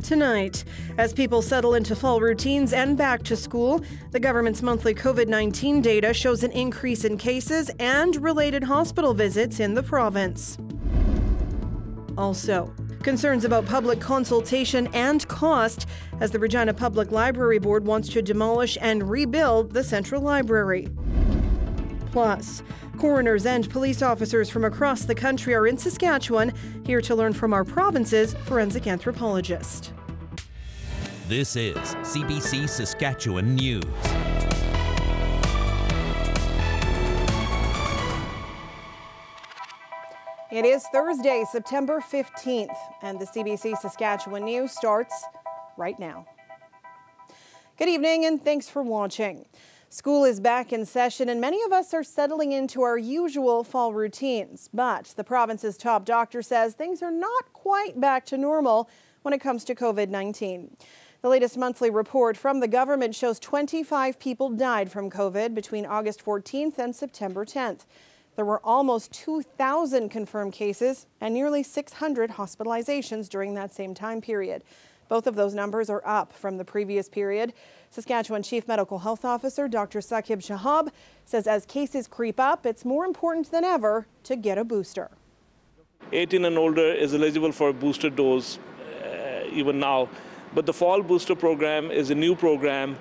Tonight, as people settle into fall routines and back to school, the government's monthly COVID-19 data shows an increase in cases and related hospital visits in the province. Also, concerns about public consultation and cost as the Regina Public Library Board wants to demolish and rebuild the Central Library. Plus, coroners and police officers from across the country are in Saskatchewan, here to learn from our province's forensic anthropologist. This is CBC Saskatchewan News. It is Thursday, September 15th, and the CBC Saskatchewan News starts right now. Good evening and thanks for watching. School is back in session and many of us are settling into our usual fall routines. But the province's top doctor says things are not quite back to normal when it comes to COVID-19. The latest monthly report from the government shows 25 people died from COVID between August 14th and September 10th. There were almost 2,000 confirmed cases and nearly 600 hospitalizations during that same time period. Both of those numbers are up from the previous period. Saskatchewan Chief Medical Health Officer Dr. Saqib Shahab says as cases creep up, it's more important than ever to get a booster. 18 and older is eligible for a booster dose even now. But the fall booster program is a new program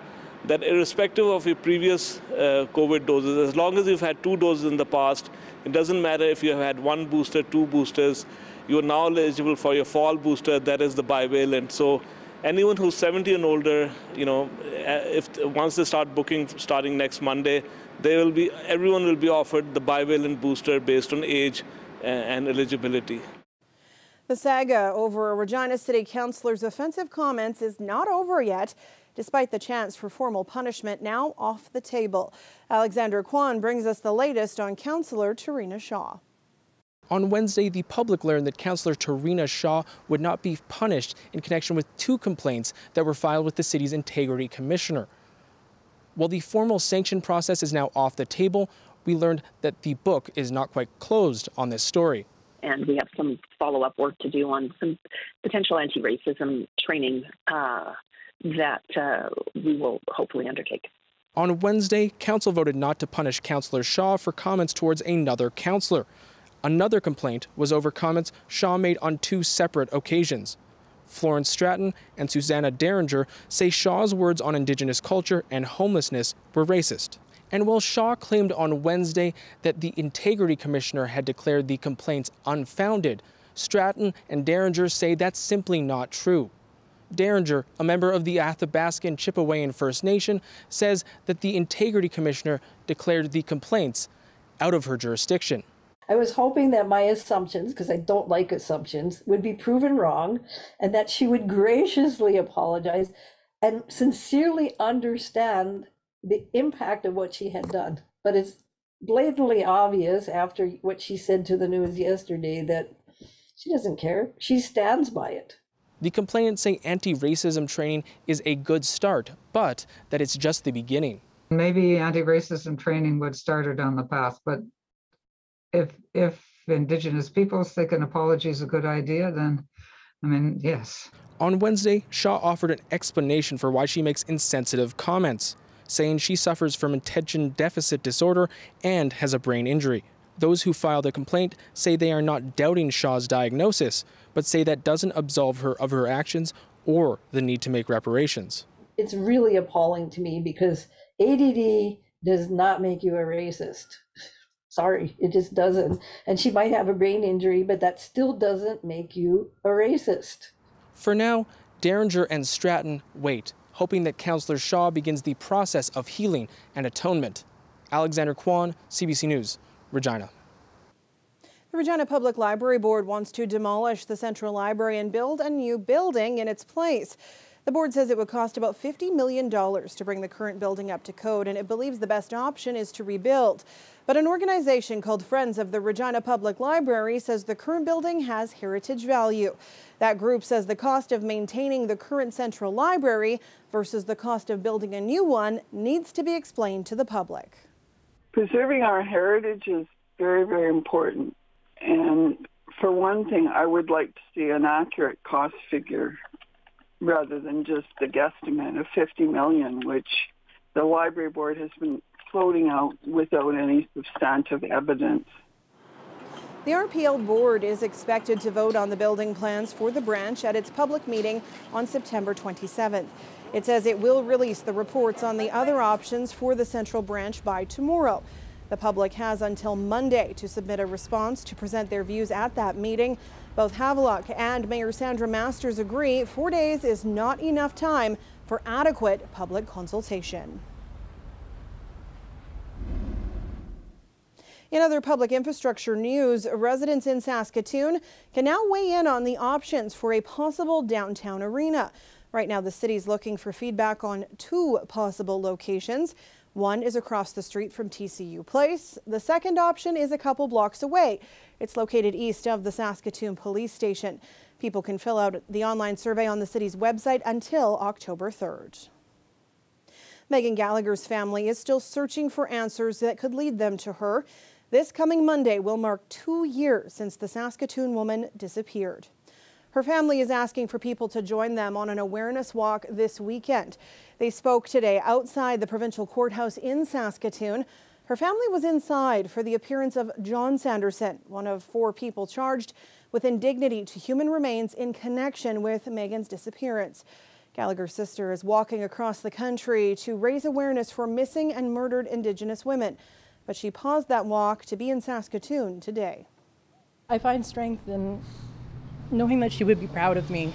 that irrespective of your previous COVID doses, as long as you've had 2 doses in the past, it doesn't matter if you have had 1 booster, 2 boosters, you are now eligible for your fall booster, that is the bivalent. So anyone who's 70 and older, once they start booking starting next Monday, everyone will be offered the bivalent booster based on age and eligibility. The saga over a Regina City Councillor's offensive comments is not over yet, despite the chance for formal punishment now off the table. Alexander Kwan brings us the latest on Councillor Tarina Shaw. On Wednesday, the public learned that Councillor Tarina Shaw would not be punished in connection with 2 complaints that were filed with the city's Integrity Commissioner. While the formal sanction process is now off the table, we learned that the book is not quite closed on this story. And we have some follow-up work to do on some potential anti-racism training that we will hopefully undertake. On Wednesday, Council voted not to punish Councillor Shaw for comments towards another councillor. Another complaint was over comments Shaw made on 2 separate occasions. Florence Stratton and Susanna Derringer say Shaw's words on Indigenous culture and homelessness were racist. And while Shaw claimed on Wednesday that the Integrity Commissioner had declared the complaints unfounded, Stratton and Derringer say that's simply not true. Derringer, a member of the Athabascan Chippewayan First Nation, says that the Integrity Commissioner declared the complaints out of her jurisdiction. I was hoping that my assumptions, because I don't like assumptions, would be proven wrong and that she would graciously apologize and sincerely understand the impact of what she had done. But it's blatantly obvious after what she said to the news yesterday that she doesn't care. She stands by it. The complainants say anti-racism training is a good start, but that it's just the beginning. Maybe anti-racism training would start her down the path, but if Indigenous peoples think an apology is a good idea, then, yes. On Wednesday, Shaw offered an explanation for why she makes insensitive comments, saying she suffers from attention deficit disorder and has a brain injury. Those who filed a complaint say they are not doubting Shaw's diagnosis, but say that doesn't absolve her of her actions or the need to make reparations. It's really appalling to me because ADD does not make you a racist. Sorry, it just doesn't. And she might have a brain injury, but that still doesn't make you a racist. For now, Derringer and Stratton wait, hoping that Councillor Shaw begins the process of healing and atonement. Alexander Kwan, CBC News, Regina. The Regina Public Library Board wants to demolish the Central Library and build a new building in its place. The board says it would cost about $50 million to bring the current building up to code, and it believes the best option is to rebuild. But an organization called Friends of the Regina Public Library says the current building has heritage value. That group says the cost of maintaining the current Central Library versus the cost of building a new one needs to be explained to the public. Preserving our heritage is very, very important. And for one thing, I would like to see an accurate cost figure rather than just the guesstimate of $50 million, which the library board has been floating out without any substantive evidence. The RPL board is expected to vote on the building plans for the branch at its public meeting on September 27th. It says it will release the reports on the other options for the central branch by tomorrow. The public has until Monday to submit a response to present their views at that meeting. Both Havelock and Mayor Sandra Masters agree 4 days is not enough time for adequate public consultation. In other public infrastructure news, residents in Saskatoon can now weigh in on the options for a possible downtown arena. Right now, the city's looking for feedback on 2 possible locations. One is across the street from TCU Place. The second option is a couple blocks away. It's located east of the Saskatoon Police Station. People can fill out the online survey on the city's website until October 3rd. Megan Gallagher's family is still searching for answers that could lead them to her. This coming Monday will mark 2 years since the Saskatoon woman disappeared. Her family is asking for people to join them on an awareness walk this weekend. They spoke today outside the provincial courthouse in Saskatoon. Her family was inside for the appearance of John Sanderson, one of 4 people charged with indignity to human remains in connection with Megan's disappearance. Gallagher's sister is walking across the country to raise awareness for missing and murdered Indigenous women. But she paused that walk to be in Saskatoon today. I find strength in knowing that she would be proud of me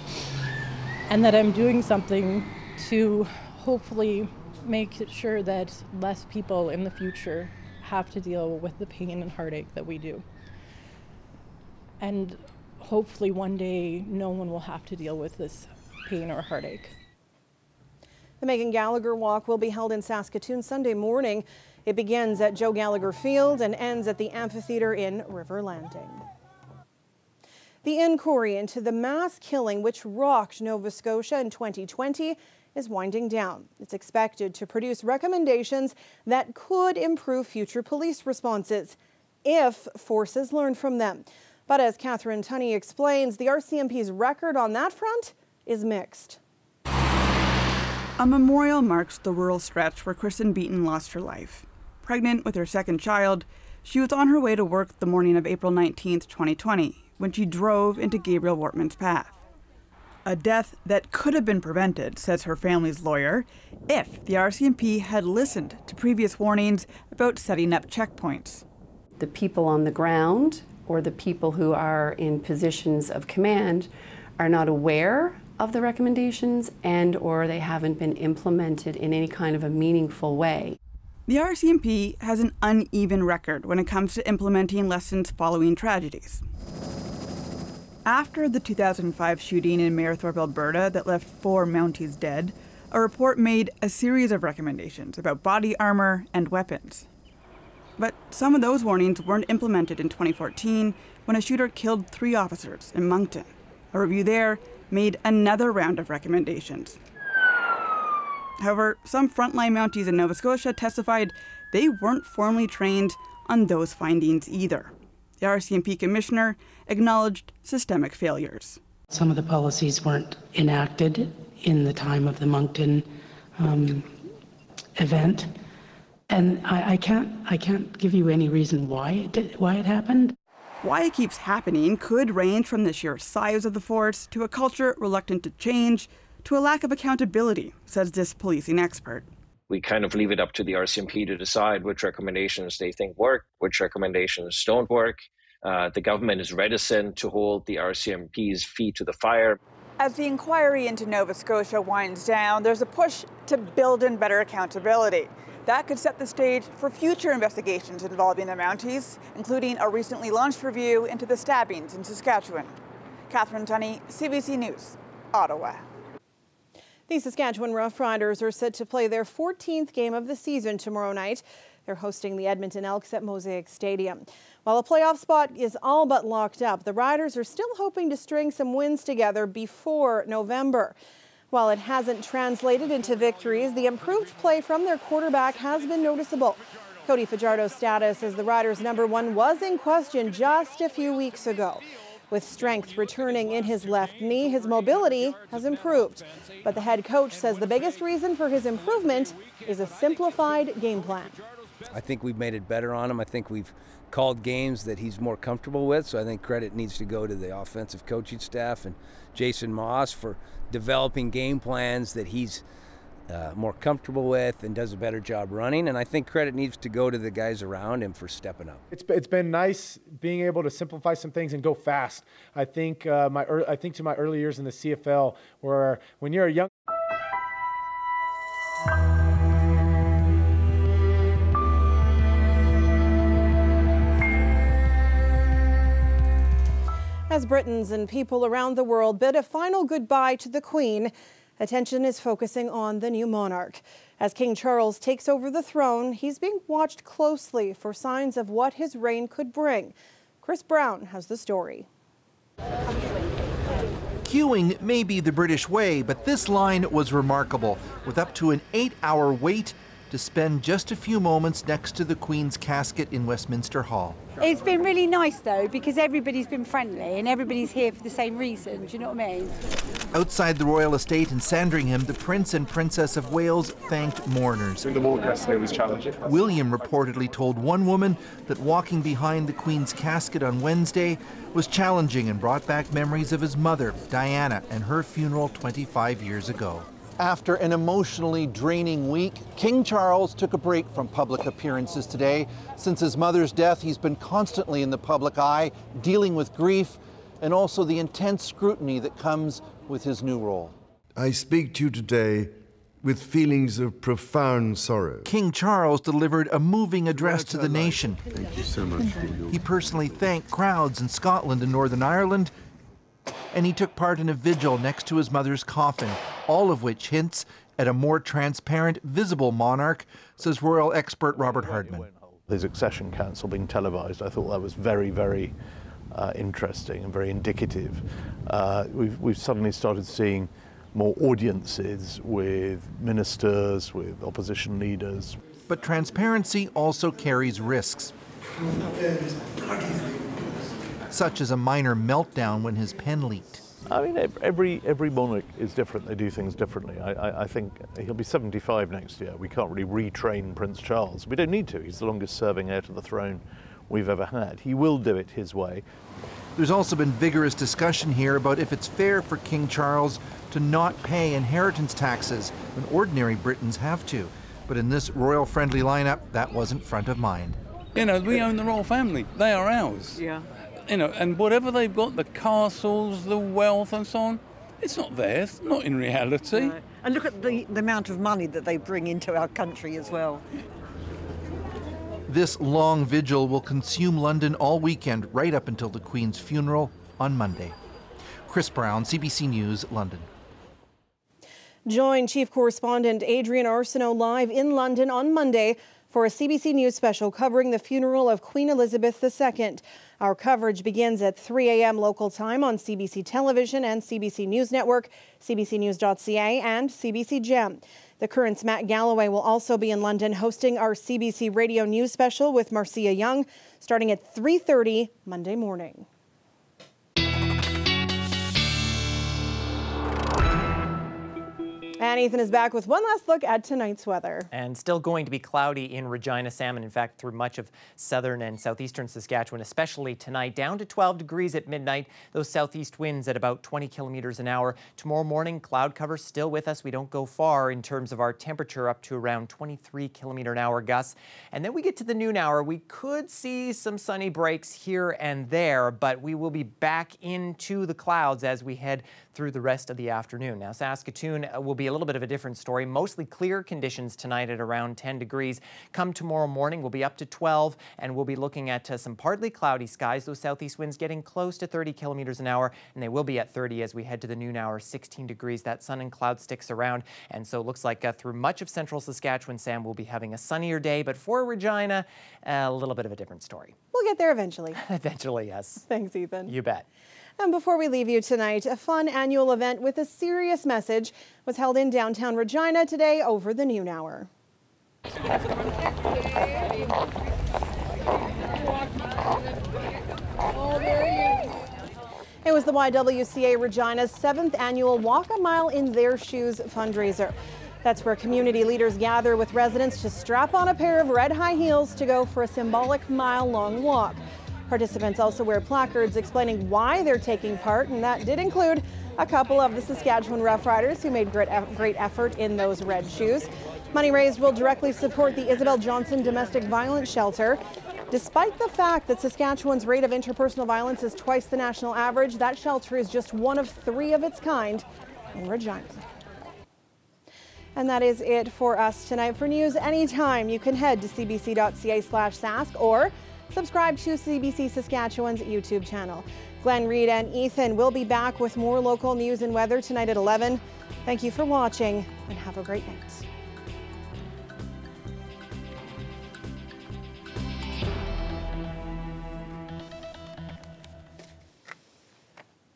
and that I'm doing something to hopefully make sure that less people in the future have to deal with the pain and heartache that we do. And hopefully one day no one will have to deal with this pain or heartache. The Megan Gallagher Walk will be held in Saskatoon Sunday morning. It begins at Joe Gallagher Field and ends at the amphitheater in River Landing. The inquiry into the mass killing which rocked Nova Scotia in 2020 is winding down. It's expected to produce recommendations that could improve future police responses if forces learn from them. But as Catherine Tunney explains, the RCMP's record on that front is mixed. A memorial marks the rural stretch where Kristen Beaton lost her life. Pregnant with her second child, she was on her way to work the morning of April 19, 2020, when she drove into Gabriel Warman's path. A death that could have been prevented, says her family's lawyer, if the RCMP had listened to previous warnings about setting up checkpoints. The people on the ground or the people who are in positions of command are not aware of the recommendations and or they haven't been implemented in any kind of a meaningful way. The RCMP has an uneven record when it comes to implementing lessons following tragedies. After the 2005 shooting in Mayerthorpe, Alberta that left 4 Mounties dead, a report made a series of recommendations about body armor and weapons. But some of those warnings weren't implemented in 2014 when a shooter killed 3 officers in Moncton. A review there made another round of recommendations. However, some frontline Mounties in Nova Scotia testified they weren't formally trained on those findings either. The RCMP commissioner acknowledged systemic failures. Some of the policies weren't enacted in the time of the Moncton event, and I can't give you any reason why it happened. Why it keeps happening could range from the sheer size of the force to a culture reluctant to change to a lack of accountability, says this policing expert. We kind of leave it up to the RCMP to decide which recommendations they think work, which recommendations don't work. The government is reticent to hold the RCMP's feet to the fire. As the inquiry into Nova Scotia winds down, there's a push to build in better accountability. That could set the stage for future investigations involving the Mounties, including a recently launched review into the stabbings in Saskatchewan. Catherine Tunney, CBC News, Ottawa. The Saskatchewan Roughriders are set to play their 14th game of the season tomorrow night. They're hosting the Edmonton Elks at Mosaic Stadium. While a playoff spot is all but locked up, the Riders are still hoping to string some wins together before November. While it hasn't translated into victories, the improved play from their quarterback has been noticeable. Cody Fajardo's status as the Riders' #1 was in question just a few weeks ago. With strength returning in his left knee, his mobility has improved. But the head coach says the biggest reason for his improvement is a simplified game plan. I think we've made it better on him. I think we've called games that he's more comfortable with. So I think credit needs to go to the offensive coaching staff and Jason Moss for developing game plans that he's more comfortable with and does a better job running. And I think credit needs to go to the guys around him for stepping up. It's been nice being able to simplify some things and go fast. I think to my early years in the CFL, where when you're a young. As Britons and people around the world bid a final goodbye to the Queen, attention is focusing on the new monarch. As King Charles takes over the throne, he's being watched closely for signs of what his reign could bring. Chris Brown has the story. Queuing may be the British way, but this line was remarkable, with up to an 8-hour wait to spend just a few moments next to the Queen's casket in Westminster Hall. It's been really nice though, because everybody's been friendly and everybody's here for the same reason, do you know what I mean? Outside the royal estate in Sandringham, the Prince and Princess of Wales thanked mourners. The walk yesterday was challenging. William reportedly told one woman that walking behind the Queen's casket on Wednesday was challenging and brought back memories of his mother, Diana, and her funeral 25 years ago. After an emotionally draining week, King Charles took a break from public appearances today. Since his mother's death, he's been constantly in the public eye, dealing with grief and also the intense scrutiny that comes with his new role. I speak to you today with feelings of profound sorrow. King Charles delivered a moving address to the nation. Thank you so much for your... He personally thanked crowds in Scotland and Northern Ireland, and he took part in a vigil next to his mother's coffin, all of which hints at a more transparent, visible monarch, says royal expert Robert Hardman. The succession council being televised, I thought that was very, very interesting and very indicative. We've suddenly started seeing more audiences with ministers, with opposition leaders. But transparency also carries risks, such as a minor meltdown when his pen leaked. I mean, every monarch is different. They do things differently. I think he'll be 75 next year. We can't really retrain Prince Charles. We don't need to. He's the longest serving heir to the throne we've ever had. He will do it his way. There's also been vigorous discussion here about if it's fair for King Charles to not pay inheritance taxes when ordinary Britons have to. But in this royal-friendly lineup, that wasn't front of mind. You know, we own the royal family. They are ours. Yeah. You know, and whatever they've got, the castles, the wealth and so on, it's not theirs, not in reality. No. And look at the amount of money that they bring into our country as well. This long vigil will consume London all weekend, right up until the Queen's funeral on Monday. Chris Brown, CBC News, London. Join Chief Correspondent Adrian Arsenault live in London on Monday for a CBC News special covering the funeral of Queen Elizabeth II. Our coverage begins at 3 a.m. local time on CBC Television and CBC News Network, cbcnews.ca and CBC Gem. The Current's Matt Galloway will also be in London hosting our CBC Radio News special with Marcia Young starting at 3:30 Monday morning. And Ethan is back with one last look at tonight's weather. And still going to be cloudy in Regina, Salmon, in fact, through much of southern and southeastern Saskatchewan, especially tonight. Down to 12 degrees at midnight. Those southeast winds at about 20 kilometers an hour. Tomorrow morning, cloud cover still with us. We don't go far in terms of our temperature, up to around 23 kilometer an hour gusts. And then we get to the noon hour. We could see some sunny breaks here and there, but we will be back into the clouds as we head through the rest of the afternoon. Now, Saskatoon will be a little bit of a different story. Mostly clear conditions tonight at around 10 degrees. Come tomorrow morning, we'll be up to 12, and we'll be looking at some partly cloudy skies. Those southeast winds getting close to 30 kilometers an hour, and they will be at 30 as we head to the noon hour, 16 degrees. That sun and cloud sticks around, and so it looks like through much of central Saskatchewan, Sam, we'll be having a sunnier day, but for Regina, a little bit of a different story. We'll get there eventually. Eventually, yes. Thanks, Ethan. You bet. And before we leave you tonight, a fun annual event with a serious message was held in downtown Regina today over the noon hour. It was the YWCA Regina's 7th annual Walk a Mile in Their Shoes fundraiser. That's where community leaders gather with residents to strap on a pair of red high heels to go for a symbolic mile-long walk. Participants also wear placards explaining why they're taking part, and that did include a couple of the Saskatchewan Rough Riders who made great effort in those red shoes. Money raised will directly support the Isabel Johnson Domestic Violence Shelter. Despite the fact that Saskatchewan's rate of interpersonal violence is twice the national average, that shelter is just one of 3 of its kind in Regina. And that is it for us tonight. For news anytime, you can head to cbc.ca/sask or subscribe to CBC Saskatchewan's YouTube channel. Glenn, Reed, and Ethan will be back with more local news and weather tonight at 11. Thank you for watching and have a great night.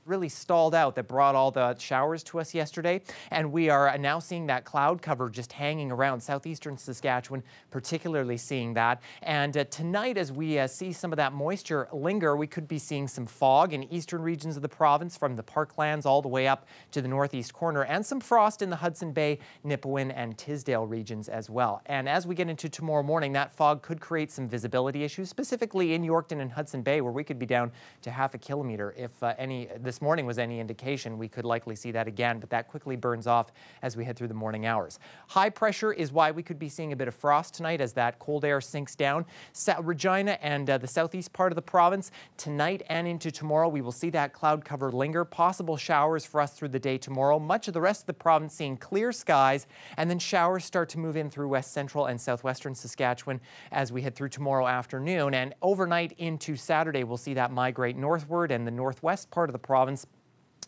Really stalled out that brought all the showers to us yesterday, and we are now seeing that cloud cover just hanging around southeastern Saskatchewan, particularly seeing that. And tonight, as we see some of that moisture linger, we could be seeing some fog in eastern regions of the province from the Parklands all the way up to the northeast corner, and some frost in the Hudson Bay, Nipawin, and Tisdale regions as well. And as we get into tomorrow morning, that fog could create some visibility issues, specifically in Yorkton and Hudson Bay, where we could be down to half a kilometer if this morning was any indication. We could likely see that again, but that quickly burns off as we head through the morning hours. High pressure is why we could be seeing a bit of frost tonight as that cold air sinks down. Regina and the southeast part of the province, tonight and into tomorrow, we will see that cloud cover linger. Possible showers for us through the day tomorrow. Much of the rest of the province seeing clear skies, and then showers start to move in through west central and southwestern Saskatchewan as we head through tomorrow afternoon. And overnight into Saturday, we'll see that migrate northward, and the northwest part of the province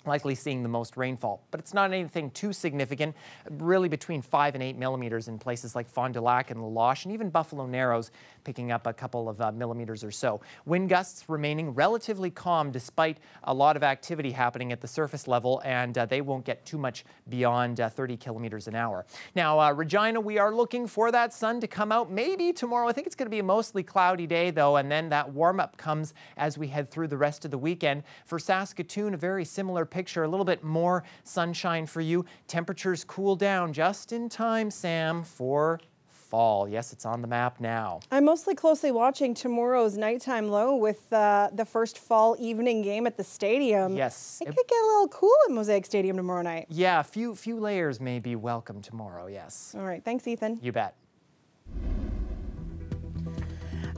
likely seeing the most rainfall. But it's not anything too significant, really between 5 and 8 millimeters in places like Fond du Lac and La Loche, and even Buffalo Narrows picking up a couple of millimeters or so. Wind gusts remaining relatively calm despite a lot of activity happening at the surface level, and they won't get too much beyond 30 kilometers an hour. Now, Regina, we are looking for that sun to come out maybe tomorrow. I think it's going to be a mostly cloudy day, though, and then that warm-up comes as we head through the rest of the weekend. For Saskatoon, a very similar picture, a little bit more sunshine for you. Temperatures cool down just in time, Sam, for fall. Yes, it's on the map now. I'm mostly closely watching tomorrow's nighttime low with the first fall evening game at the stadium. Yes. It could get a little cool at Mosaic Stadium tomorrow night. Yeah, a few layers may be welcome tomorrow, yes. All right, thanks, Ethan. You bet.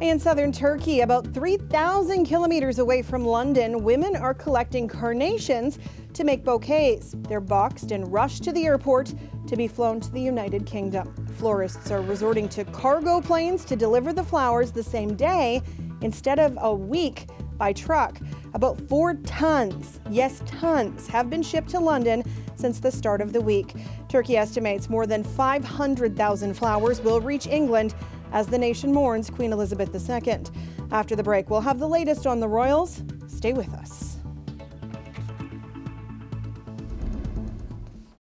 In southern Turkey, about 3,000 kilometers away from London, women are collecting carnations to make bouquets. They're boxed and rushed to the airport to be flown to the United Kingdom. Florists are resorting to cargo planes to deliver the flowers the same day instead of a week by truck. About 4 tons, yes, tons, have been shipped to London since the start of the week. Turkey estimates more than 500,000 flowers will reach England as the nation mourns Queen Elizabeth II. After the break, we'll have the latest on the royals. Stay with us.